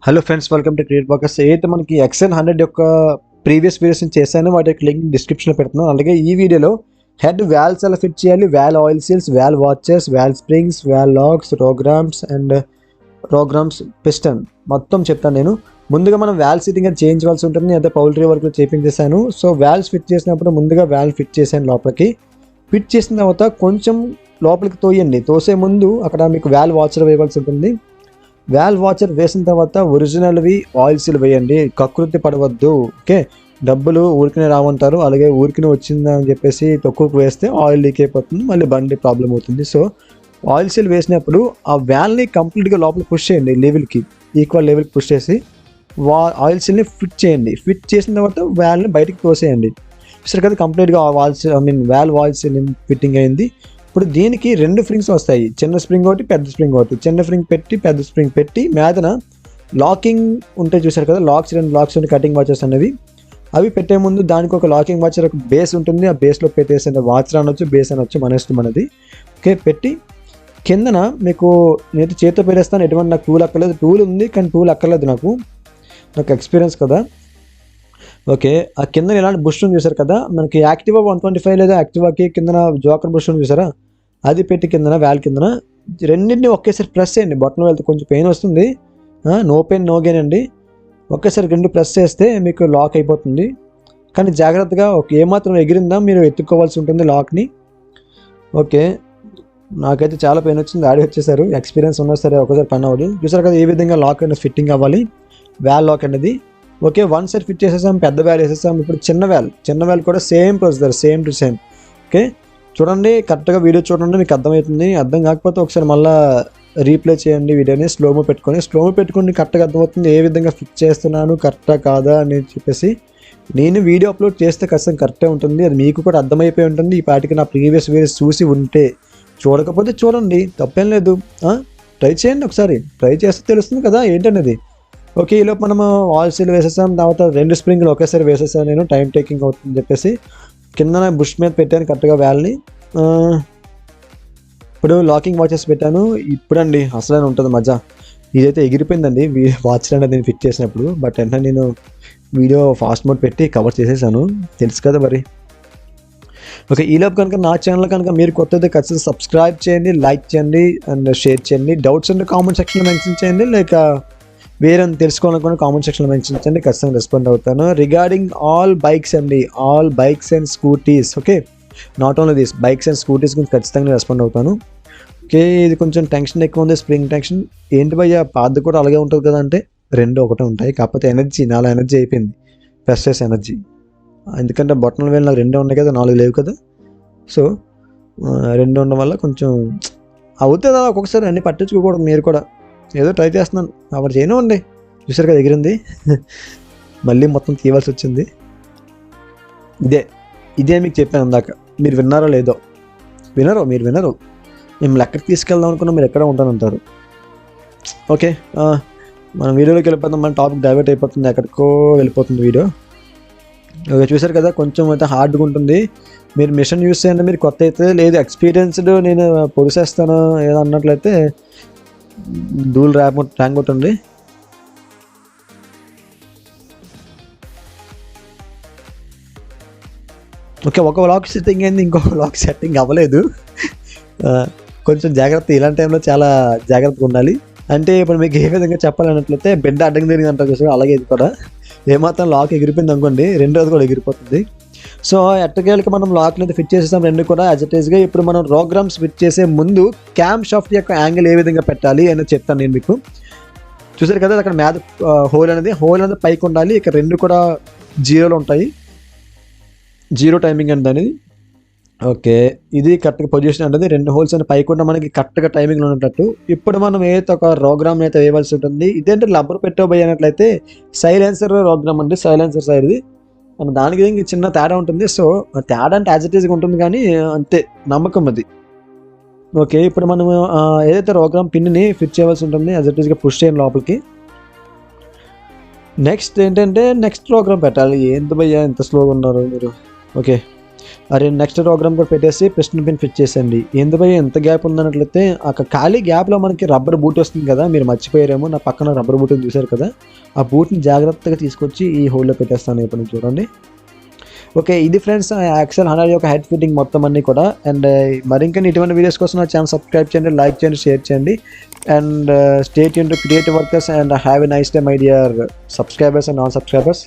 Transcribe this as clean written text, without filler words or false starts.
Hello friends, welcome to cre.ativeworkers. ఏదైతే మనకి XL100 యొక్క ప్రీవియస్ వీడియోస్ చేశాను, వాటి యొక్క లింక్ డిస్క్రిప్షన్లో పెడుతున్నాను. అలాగే ఈ వీడియోలో హెడ్ వాల్వ్స్ ఎలా ఫిట్ చేయాలి, వాల్వ్ ఆయిల్ సీల్స్, వాల్వ్ వాచెస్, valve springs, valve locks, rocker arms and rocker arms piston మొత్తం చెప్తాను నేను. ముందుగా మనం వాల్వ్ సీటింగ్ అని చేయించవలసి ఉంటుంది. అదే పౌల్ట్రీ వర్క్లో చేయించేసాను. సో వాల్వ్స్ ఫిట్ చేసినప్పుడు ముందుగా వాల్వ్ ఫిట్ చేశాను. లోపలికి ఫిట్ చేసిన తర్వాత కొంచెం లోపలికి తోయండి. తోసే ముందు అక్కడ మీకు వాల్వ్ వాచర్ వేయవలసి ఉంటుంది. వాల్వ్ వాచర్ వేసిన తర్వాత ఒరిజినల్వి ఆయిల్ సీల్ వేయండి. కకృతి పడవద్దు. ఓకే, డబ్బులు ఊరికనే రావంటారు, అలాగే ఊరికనే వచ్చిందని చెప్పేసి తక్కువకు వేస్తే ఆయిల్ లీక్ అయిపోతుంది, మళ్ళీ బండి ప్రాబ్లం అవుతుంది. సో ఆయిల్ సీల్ వేసినప్పుడు ఆ వాల్వ్ని కంప్లీట్గా లోపల పుష్ చేయండి. లెవెల్కి ఈక్వల్ లెవెల్కి పుష్ చేసి ఆయిల్ సీల్ని ఫిట్ చేయండి. ఫిట్ చేసిన తర్వాత వాల్వ్ని బయటికి తోసేయండి. సరే కదా, కంప్లీట్గా వాల్వ్ ఆయిల్ సీల్ ఫిట్టింగ్ అయింది. ఇప్పుడు దీనికి రెండు స్ప్రింగ్స్ వస్తాయి, చిన్న స్ప్రింగ్ ఒకటి, పెద్ద స్ప్రింగ్ ఒకటి. చిన్న స్ప్రింగ్ పెట్టి పెద్ద స్ప్రింగ్ పెట్టి మీదన లాకింగ్ ఉంటే చూసారు కదా, రెండు లాక్స్ ఉంటే కటింగ్ వాచెస్ అనేవి. అవి పెట్టే ముందు దానికి ఒక లాకింగ్ వాచర్ ఒక బేస్ ఉంటుంది. ఆ బేస్లో పెట్టేసి వాచర్ అనొచ్చు, బేస్ అనొచ్చు, మన ఇష్టం మనది. ఓకే, పెట్టి కిందన మీకు నేను చేతితో పెట్టేస్తాను. ఎటువంటి నాకు టూల్ అక్కర్లేదు. టూల్ ఉంది కానీ టూల్ అక్కర్లేదు, నాకు ఎక్స్పీరియన్స్ కదా. ఓకే, ఆ కింద ఇలాంటి బుష్ చూసారు కదా, మనకి యాక్టివా 125 లేదా యాక్టివాకి కిందన జోకర్ బుష్ చూసారా, అది పెట్టి కిందన వాల్ కిందన రెండింటిని ఒకేసారి ప్రెస్ చేయండి. బటన్ వెళ్తే కొంచెం పెయిన్ వస్తుంది, నో పెయిన్ నో గెయిన్ అండి. ఒకేసారి రెండు ప్రెస్ చేస్తే మీకు లాక్ అయిపోతుంది. కానీ జాగ్రత్తగా ఏమాత్రం ఎగిరిందా మీరు ఎత్తుక్కోవాల్సి ఉంటుంది లాక్ని. ఓకే, నాకైతే చాలా పెయిన్ వచ్చింది. ఆడి వచ్చేసారు, ఎక్స్పీరియన్స్ ఉన్నా సరే ఒకసారి పని అవ్వదు. చూసారు కదా ఏ విధంగా లాక్ అనేది ఫిట్టింగ్ అవ్వాలి, వాల్ లాక్ అనేది. ఓకే, వన్ సైడ్ ఫిట్ చేసేసాం, పెద్ద వాల్ వేసేసాం. ఇప్పుడు చిన్న వాల్ కూడా same procedure, same to same. Okay, చూడండి, కరెక్ట్గా వీడియో చూడండి, మీకు అర్థమవుతుంది. అర్థం కాకపోతే ఒకసారి మళ్ళీ రీప్లే చేయండి వీడియోని, స్లోమో పెట్టుకొని కరెక్ట్గా అర్థమవుతుంది ఏ విధంగా ఫిట్ చేస్తున్నాను, కరెక్టా కాదా అని చెప్పేసి. నేను వీడియో అప్లోడ్ చేస్తే ఖచ్చితంగా కరెక్టే ఉంటుంది, అది మీకు కూడా అర్థమైపోయి ఉంటుంది. ఈ పాటికి నా ప్రీవియస్ వీడియోస్ చూసి ఉంటే, చూడకపోతే చూడండి, తప్పేం లేదు. ట్రై చేయండి, ఒకసారి ట్రై చేస్తే తెలుస్తుంది కదా ఏంటనేది. ఓకే, ఈలోపు మనము ఆయిల్ సీల్ వేసేసాం. తర్వాత రెండు స్ప్రింగ్లు ఒకేసారి వేసేసాను నేను, టైం టేకింగ్ అవుతుంది చెప్పేసి. కింద బుష్ మీద పెట్టాను కరెక్ట్గా వాల్ని. ఇప్పుడు లాకింగ్ వాచెస్ పెట్టాను. ఇప్పుడండి అసలైన ఉంటుంది మజా. ఇదైతే ఎగిరిపోయిందండి వాచ్ అనేది నేను ఫిట్ చేసినప్పుడు. బట్ వెంటనే నేను వీడియో ఫాస్ట్ మోడ్ పెట్టి కవర్ చేసేసాను, తెలుసు కదా మరి. ఓకే, ఈలోపు కనుక నా ఛానల్ కనుక మీరు కొత్తది ఖచ్చితంగా సబ్స్క్రైబ్ చేయండి, లైక్ చేయండి అండ్ షేర్ చేయండి. డౌట్స్ ఉంటే కామెంట్ సెక్షన్లో మెన్షన్ చేయండి, లేక వేరే తెలుసుకోవాలనుకున్న కామెంట్ సెక్షన్లో మెన్షన్ చేయండి, ఖచ్చితంగా రెస్పాండ్ అవుతాను. రిగార్డింగ్ ఆల్ బైక్స్ అండి, all bikes and scooties. Okay, not only this, bikes and scooties గురించి ఖచ్చితంగా రెస్పాండ్ అవుతాను. ఓకే, ఇది కొంచెం టెన్షన్ ఎక్కువ ఉంది, స్ప్రింగ్ టెన్షన్. ఏంటి భయ్యా, పాత కూడా అలాగే ఉంటుంది కదా అంటే, రెండు ఒకటే ఉంటాయి. కాకపోతే ఎనర్జీ, నాలో ఎనర్జీ అయిపోయింది, ప్రెస్టెస్ ఎనర్జీ. ఎందుకంటే బొట్టనల వేలు నాకు రెండే ఉన్నాయి కదా, 4 లేవు కదా. సో 2 ఉండడం వల్ల కొంచెం అవుతుంది. ఒక్కొక్కసారి అన్ని పట్టించుకోకూడదు. మీరు కూడా ఏదో ట్రై చేస్తున్నాను, అప్పుడు చేయనివ్వండి. చూసారు కదా ఎగిరింది, మళ్ళీ మొత్తం తీయవలసి వచ్చింది. ఇదే మీకు చెప్పాను అందాక, మీరు విన్నారో లేదో. మీరు వినరు. మేము ఎక్కడికి తీసుకెళ్దాం అనుకున్నా మీరు ఎక్కడ ఉంటానంటారు. ఓకే, మనం వీడియోలోకి వెళ్ళిపోతాం. మన టాపిక్ డైవర్ట్ అయిపోతుంది, ఎక్కడికో వెళ్ళిపోతుంది వీడియో. ఓకే, చూసారు కదా కొంచెం అయితే హార్డ్గా ఉంటుంది. మీరు మిషన్ యూస్ చేయండి, మీరు కొత్త అయితే లేదు, ఎక్స్పీరియన్స్డ్ నేను పొడిసేస్తాను ఏదో అన్నట్లయితే ధూళి ర్యాంక్ కొట్టండి. ఓకే, ఒక లాక్ సెట్టింగ్ అయింది, ఇంకొక లాక్ సెట్టింగ్ అవ్వలేదు. కొంచెం జాగ్రత్త, ఇలాంటి టైంలో చాలా జాగ్రత్తగా ఉండాలి. అంటే ఇప్పుడు మీకు ఏ విధంగా చెప్పాలన్నట్లయితే, బెడ్ అడ్డంగా తిరిగి అంటారు చూసారు, అలాగే ఇది కూడా. ఏమాత్రం లాక్ ఎగిరిపోయింది అనుకోండి, రెండోది కూడా ఎగిరిపోతుంది. సో ఎట్టకేళ్ళకి మనం లాక్ని అయితే ఫిట్ చేసేసాం, రెండు కూడా యాజిటైజ్గా. ఇప్పుడు మనం రోగ్రామ్స్ ఫిట్ చేసే ముందు క్యామ్ షాఫ్ట్ యొక్క యాంగిల్ ఏ విధంగా పెట్టాలి అనేది చెప్తాను నేను మీకు. చూసారు కదా అక్కడ మీద హోల్ అనేది పైకి ఉండాలి. ఇక రెండు కూడా 0లో ఉంటాయి, 0 టైమింగ్ అనేది అనేది. ఓకే, ఇది కరెక్ట్గా పొజిషన్ అనేది, 2 హోల్స్ అని పైకి ఉన్న మనకి కరెక్ట్గా టైమింగ్లో ఉన్నట్టు. ఇప్పుడు మనం ఏదైతే ఒక రోగ్రామ్ అయితే వేయవలసి ఉంటుంది. ఇదేంటే రబ్బర్ పెట్టబోయేనట్లయితే సైలెన్సర్ రోగ్రామ్ అండి, సైలెన్సర్ సైడ్ది. దానికి దీనికి చిన్న తేడా ఉంటుంది. సో తేడా అంటే యాజిటైజ్గా ఉంటుంది, కానీ అంతే నమ్మకం అది. ఓకే, ఇప్పుడు మనం ఏదైతే రోగ్రామ్ పిన్ని ఫిట్ చేయవలసి ఉంటుంది, యాజిటైజ్గా పుష్ చేయండి లోపలికి. నెక్స్ట్ ఏంటంటే నెక్స్ట్ రోగ్రామ్ పెట్టాలి. ఏంటి భయ్యా ఎంత స్లోగా ఉన్నారు మీరు. ఓకే, అరే నెక్స్ట్ ప్రోగ్రామ్ కూడా పెట్టేసి పిస్టన్ పిన్ ఫిట్ చేసేయండి. ఎందుపై ఎంత గ్యాప్ ఉందన్నట్లయితే ఆ ఖాళీ గ్యాప్లో మనకి రబ్బర్ బూట్ వస్తుంది కదా, మీరు మర్చిపోయారేమో, నా పక్కన రబ్బర్ బూట్ని చూసారు కదా, ఆ బూట్ని జాగ్రత్తగా తీసుకొచ్చి ఈ హోల్లో పెట్టేస్తాను. ఇప్పుడు చూడండి. ఓకే, ఇది ఫ్రెండ్స్ XL100 యొక్క హెడ్ ఫిట్టింగ్ మొత్తం అన్నీ కూడా. అండ్ మరింకని ఇటువంటి వీడియోస్ కోసం నా ఛానల్ సబ్స్క్రైబ్ చేయండి, లైక్ చేయండి, షేర్ చేయండి. And stay tuned to creative workers and have a nice day my dear subscribers and non subscribers.